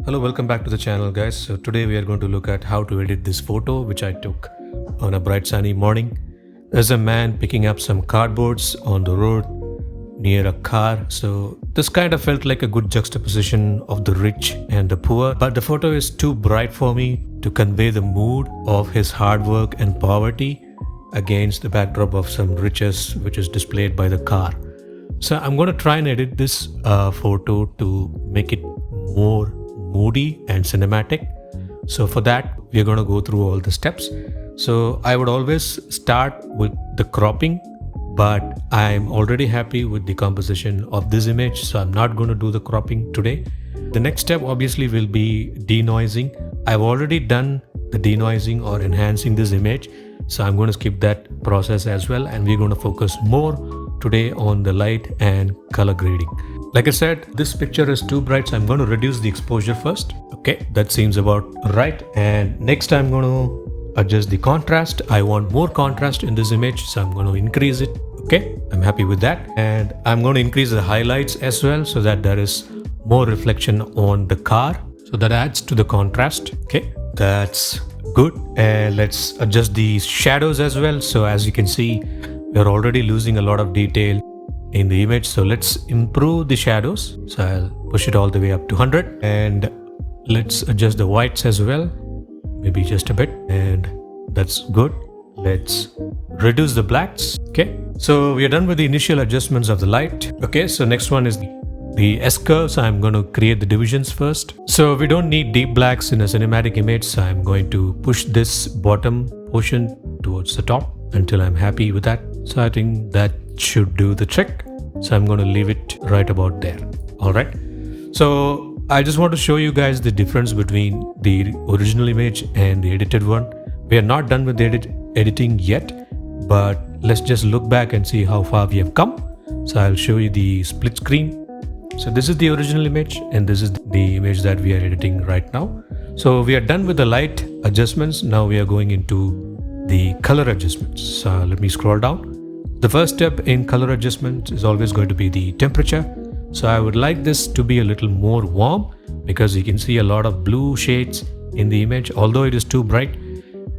Hello, welcome back to the channel, guys. So today we are going to look at how to edit this photo which I took on a bright sunny morning. There's a man picking up some cardboards on the road near a car. So this kind of felt like a good juxtaposition of the rich and the poor, but the photo is too bright for me to convey the mood of his hard work and poverty against the backdrop of some riches which is displayed by the car. So I'm going to try and edit this photo to make it more moody and cinematic. So for that we are going to go through all the steps. So I would always start with the cropping, but I'm already happy with the composition of this image, so I'm not going to do the cropping today. The next step obviously will be denoising. I've already done the denoising or enhancing this image, so I'm going to skip that process as well, and we're going to focus more today on the light and color grading. Like I said, this picture is too bright, so I'm going to reduce the exposure first. Okay, that seems about right. And next I'm going to adjust the contrast. I want more contrast in this image, so I'm going to increase it. Okay, I'm happy with that. And I'm going to increase the highlights as well so that there is more reflection on the car. So that adds to the contrast. Okay, that's good. And let's adjust the shadows as well. So as you can see, we're already losing a lot of detail in the image, so let's improve the shadows. So I'll push it all the way up to 100, and let's adjust the whites as well, maybe just a bit, and that's good. Let's reduce the blacks. Okay, so we are done with the initial adjustments of the light. Okay, so next one is the S-curve. So I'm going to create the divisions first. So we don't need deep blacks in a cinematic image, so I'm going to push this bottom portion towards the top until I'm happy with that. So I think that should do the trick. So I'm going to leave it right about there. All right. So I just want to show you guys the difference between the original image and the edited one. We are not done with the editing yet, but let's just look back and see how far we have come. So I'll show you the split screen. So this is the original image, and this is the image that we are editing right now. So we are done with the light adjustments. Now we are going into the color adjustments. So let me scroll down. The first step in color adjustment is always going to be the temperature. So I would like this to be a little more warm, because you can see a lot of blue shades in the image. Although it is too bright,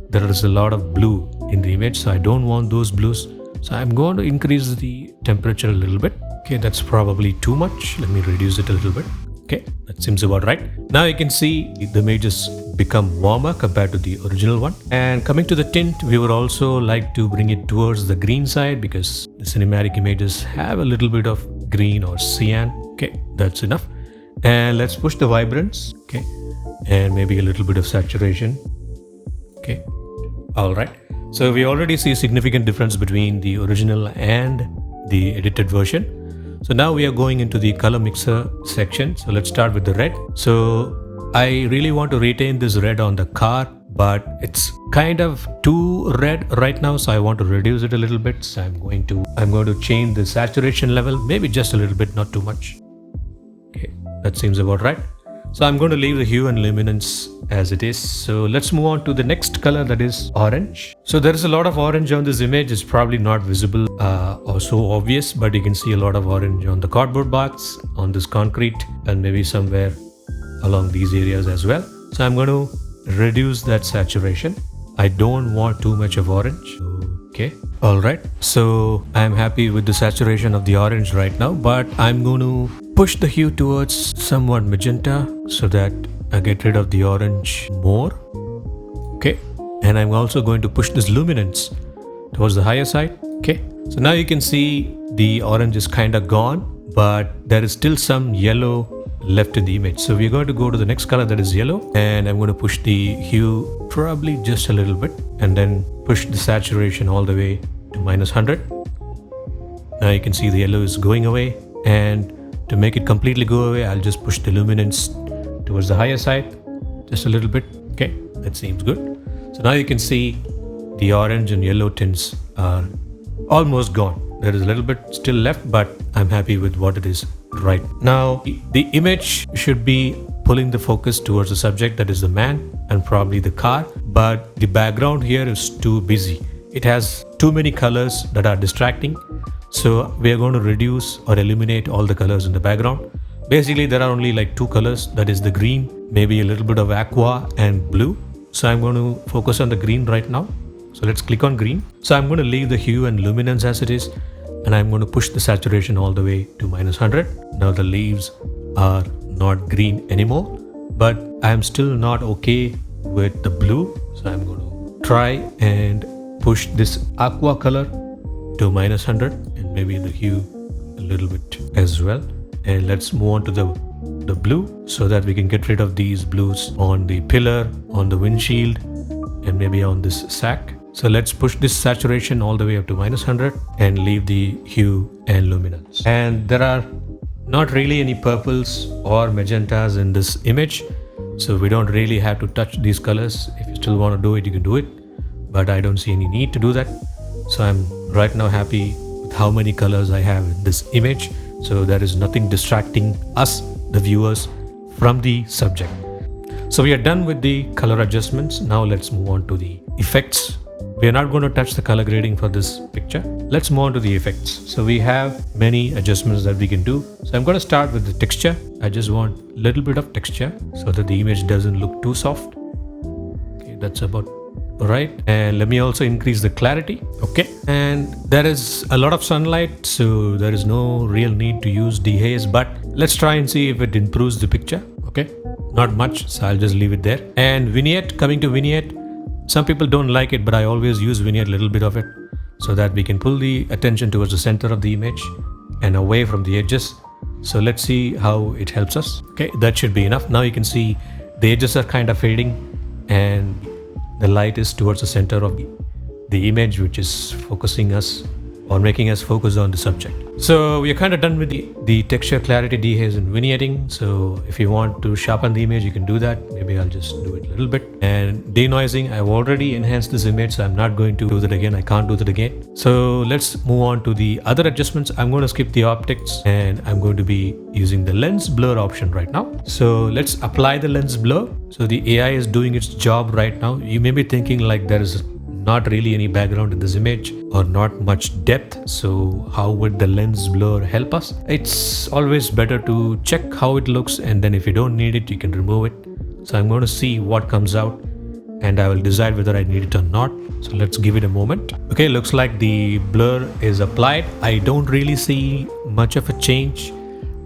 there is a lot of blue in the image, so I don't want those blues. So I'm going to increase the temperature a little bit. Okay, that's probably too much. Let me reduce it a little bit. Okay, that seems about right. Now you can see the images become warmer compared to the original one. And coming to the tint, we would also like to bring it towards the green side, because the cinematic images have a little bit of green or cyan. Okay, that's enough. And let's push the vibrance. Okay, and maybe a little bit of saturation. Okay, all right. So we already see a significant difference between the original and the edited version. So now we are going into the color mixer section. So let's start with the red. So I really want to retain this red on the car, but it's kind of too red right now, so I want to reduce it a little bit. So I'm going to change the saturation level, maybe just a little bit, not too much. Okay, that seems about right. So I'm going to leave the hue and luminance as it is. So let's move on to the next color, that is orange. So there is a lot of orange on this image. It's probably not visible or so obvious, but you can see a lot of orange on the cardboard box, on this concrete, and maybe somewhere along these areas as well. So I'm going to reduce that saturation. I don't want too much of orange. Okay, all right. So I'm happy with the saturation of the orange right now, but I'm going to push the hue towards somewhat magenta so that I get rid of the orange more. Okay, and I'm also going to push this luminance towards the higher side. Okay, so now you can see the orange is kind of gone, but there is still some yellow left in the image. So we're going to go to the next color, that is yellow, and I'm going to push the hue probably just a little bit, and then push the saturation all the way to -100. Now you can see the yellow is going away, and to make it completely go away, I'll just push the luminance towards the higher side just a little bit. Okay, that seems good. So now you can see the orange and yellow tints are almost gone. There is a little bit still left, but I'm happy with what it is right now. The image should be pulling the focus towards the subject, that is the man and probably the car, but the background here is too busy. It has too many colors that are distracting. So we are going to reduce or eliminate all the colors in the background. Basically, there are only like two colors, that is the green, maybe a little bit of aqua and blue. So I'm going to focus on the green right now. So let's click on green. So I'm going to leave the hue and luminance as it is, and I'm going to push the saturation all the way to -100. Now the leaves are not green anymore, but I'm still not okay with the blue. So I'm going to try and push this aqua color to -100 and maybe the hue a little bit as well. And let's move on to the blue so that we can get rid of these blues on the pillar, on the windshield, and maybe on this sack. So let's push this saturation all the way up to -100 and leave the hue and luminance. And there are not really any purples or magentas in this image, so we don't really have to touch these colors. If you still want to do it, you can do it, but I don't see any need to do that. So I'm right now happy with how many colors I have in this image, so there is nothing distracting us, the viewers, from the subject. So we are done with the color adjustments. Now let's move on to the effects. We are not going to touch the color grading for this picture. Let's move on to the effects. So we have many adjustments that we can do. So I'm going to start with the texture. I just want a little bit of texture so that the image doesn't look too soft. Okay, that's about right. And let me also increase the clarity. Okay, and there is a lot of sunlight, so there is no real need to use dehaze, but let's try and see if it improves the picture. Okay, not much, so I'll just leave it there. And vignette, coming to vignette, some people don't like it, but I always use vignette, a little bit of it, so that we can pull the attention towards the center of the image and away from the edges. So let's see how it helps us. Okay, that should be enough. Now you can see the edges are kind of fading and the light is towards the center of the image, which is focusing us or making us focus on the subject. So we are kind of done with the texture, clarity, dehaze and vignetting. So if you want to sharpen the image, you can do that. Maybe I'll just do it a little bit. And denoising, I've already enhanced this image, so I'm not going to do that again. I can't do that again. So let's move on to the other adjustments. I'm going to skip the optics and I'm going to be using the lens blur option right now. So let's apply the lens blur. So the AI is doing its job right now. You may be thinking like there is not really any background in this image or not much depth, so how would the lens blur help us? It's always better to check how it looks, and then if you don't need it, you can remove it. So I'm going to see what comes out and I will decide whether I need it or not. So let's give it a moment. Okay, looks like the blur is applied. I don't really see much of a change.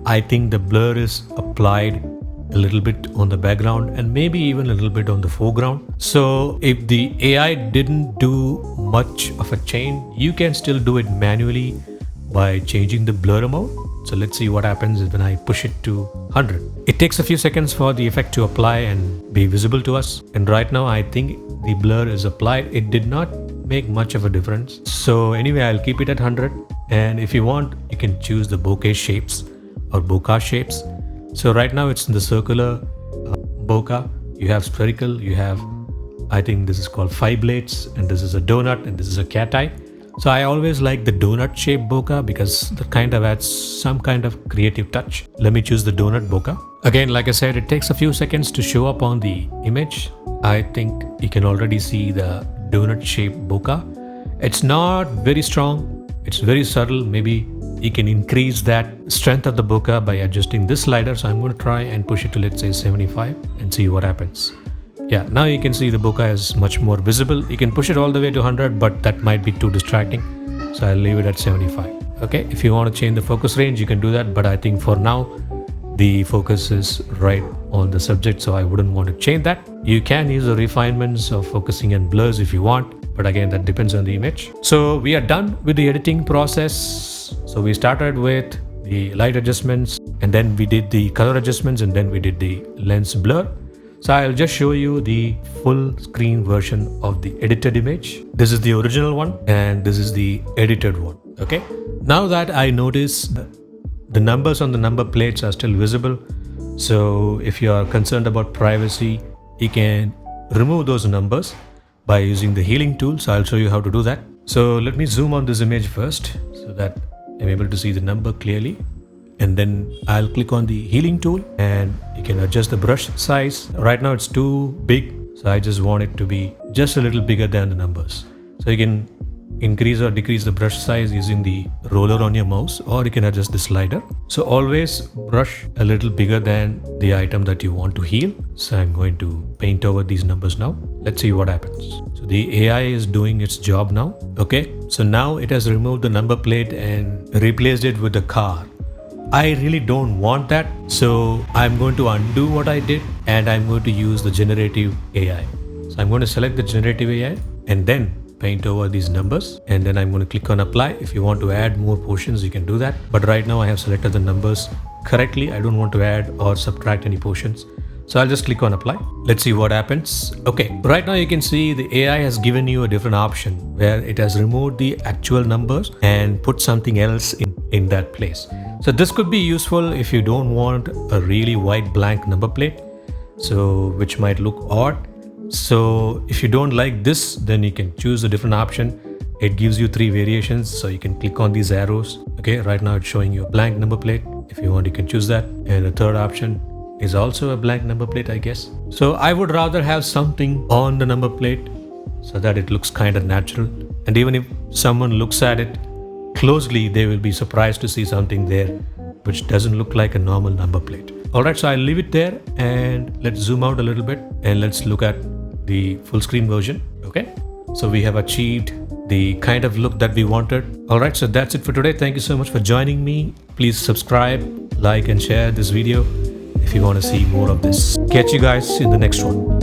I think the blur is applied a little bit on the background and maybe even a little bit on the foreground. So if the AI didn't do much of a change, you can still do it manually by changing the blur amount. So let's see what happens when I push it to 100. It takes a few seconds for the effect to apply and be visible to us. And right now I think the blur is applied. It did not make much of a difference. So anyway, I'll keep it at 100. And if you want, you can choose the bokeh shapes or bokeh shapes. So right now it's in the circular bokeh. You have spherical, you have, I think this is called 5 blades, and this is a donut, and this is a cat eye. So I always like the donut shaped bokeh because that kind of adds some kind of creative touch. Let me choose the donut bokeh. Again, like I said, it takes a few seconds to show up on the image. I think you can already see the donut shaped bokeh. It's not very strong, it's very subtle. Maybe you can increase that strength of the bokeh by adjusting this slider. So I'm going to try and push it to, let's say, 75 and see what happens. Yeah, now you can see the bokeh is much more visible. You can push it all the way to 100, but that might be too distracting. So I'll leave it at 75. Okay, if you want to change the focus range, you can do that. But I think for now, the focus is right on the subject, so I wouldn't want to change that. You can use the refinements of focusing and blurs if you want, but again, that depends on the image. So we are done with the editing process. So we started with the light adjustments, and then we did the color adjustments, and then we did the lens blur. So I'll just show you the full screen version of the edited image. This is the original one and this is the edited one. Okay. Now that I notice the numbers on the number plates are still visible. So if you are concerned about privacy, you can remove those numbers by using the healing tool. So I'll show you how to do that. So let me zoom on this image first so that I'm able to see the number clearly. And then I'll click on the healing tool and you can adjust the brush size. Right now it's too big, so I just want it to be just a little bigger than the numbers. So you can increase or decrease the brush size using the roller on your mouse, or you can adjust the slider. So always brush a little bigger than the item that you want to heal. So I'm going to paint over these numbers now. Let's see what happens. So the AI is doing its job now. Okay, so now it has removed the number plate and replaced it with the car. I really don't want that, so I'm going to undo what I did and I'm going to use the generative AI. So I'm going to select the generative AI and then paint over these numbers, and then I'm going to click on apply. If you want to add more portions, you can do that, but right now I have selected the numbers correctly. I don't want to add or subtract any portions, so I'll just click on apply. Let's see what happens. Okay, right now you can see the AI has given you a different option where it has removed the actual numbers and put something else in that place. So this could be useful if you don't want a really white blank number plate, so which might look odd. So if you don't like this, then you can choose a different option. It gives you 3 variations, so you can click on these arrows. Okay, right now it's showing you a blank number plate. If you want, you can choose that. And the third option is also a blank number plate, I guess. So I would rather have something on the number plate so that it looks kind of natural. And even if someone looks at it closely, they will be surprised to see something there which doesn't look like a normal number plate. Alright, so I'll leave it there and let's zoom out a little bit and let's look at the full screen version. Okay, so we have achieved the kind of look that we wanted. Alright, so that's it for today. Thank you so much for joining me. Please subscribe, like and share this video if you want to see more of this. Catch you guys in the next one.